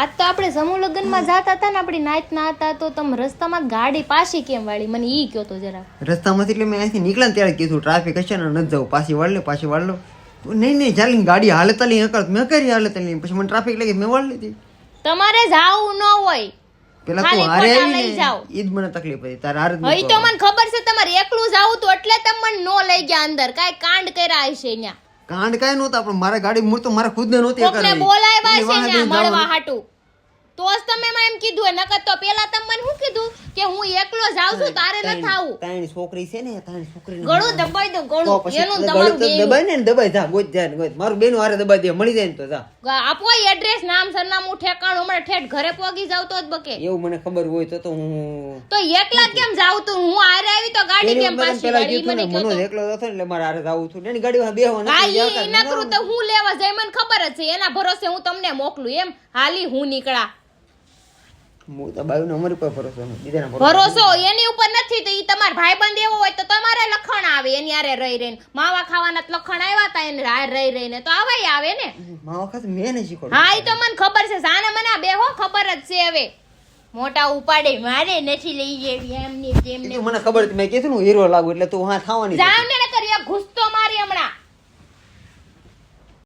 આજ તો આપણે સમૂહ લગ્નમાં જાતા હતા ને, આપણી નાઈટ ના હતા, તો તમે રસ્તામાં ગાડી પાછી કેમ વાળી મને ઈ કયો તો જરા. રસ્તામાંથી એટલે મેં અહીંથી નીકળ્યા ને ત્યારે કીધું ટ્રાફિક હશે ને નથી જવું, પાછી વાળ લો નહીં ચાલી ગાડી હાલે તાલી હકળ મેં કરી હાલે તાલી પછી મને ટ્રાફિક લાગી મેં વાળ લીધી. તમારે જાવું ન હોય, પેલા તું ખાલી હારે ખોટા આવી લઈ ને જાઓ. ઈ જ મને તકલીફ હતી તારે હારે જ હઈ નહોતો તો આવવાનું. મને ખબર છે તમારે એકલું જાવું તો એટલે તમે મને નો લઈ ગયા અંદર, કાઈ કાંડ કર્યા હશે ન્યા. કાંડ કાંઈ નહોતા પણ મારા ગાડી મૂળ તો મારા ખુદને નહોતી કોકને કરવી. બોલાવ્યા કોકની છે વાહે ન્યા જઈને મળવા જવાનું. હાટુ, તો જ તમે એમ કીધું હોય, નકર તો પેલા તમે મને શું કીધું કે હું એકલો જાઉં છું, તારે નથી આવું. તારી છોકરી છે ને તારી છોકરી ગળું દબાઈ દો, તો ગળું પછી એનું ગળું તમારું તો બેનું. દબાય ને દબાઈ જા ગોત જા ને ગોત મારું બેનું હારે દબાઈ દે મળી જાય ને તો જા. આપો એડ્રેસ, નામ, સરનામું, ઠેકાણું, હમણાં ઠેઠ ઘરે પોગી જાવ તો જ બકે. એવું મને ખબર હોય તો હું તો એકલા કેમ જાવ તું? હું હારે આવી તો ગાડી કેમ પાછી પેલા વાળી? કીધું ને મને કહો મનોજ તો. એકલો હતો ને એટલે મારે હારે જાવું છું એની ગાડીમાં બેહવા હા, નથી ઈ નકરું તો હું લેવા જાય મને ખબર જ છે, એના ભરોસે હું તમને મોકલું એમ. હાલી હું નીકળા. હું તો બાયું અમારી પર ભરોસો નથી બીજાના ભરોસો એની ઉપર નથી તો ઈ તમાર ભાઈબંધ એવો હોય તો તમારે લખણ આવે એની હારે રહી રહીને. માવા ખાવાના જ લખણ આવ્યા તા એને હારે રહી રહીને તો આવાય આવે ને. મા વખત મેં નહીં શીખવાડ્યું. હા, ઈ તો મને ખબર છે, સાને મને આ બેહો ખબર જ છે. હવે મોટા ઉપાડે મારે નથી લઈ જેવી એમની એ તો મને ખબર હતી મેં કીધું ને હું હીરો લાગુ એટલે તું હા થવાની જ હતી. જાવ ને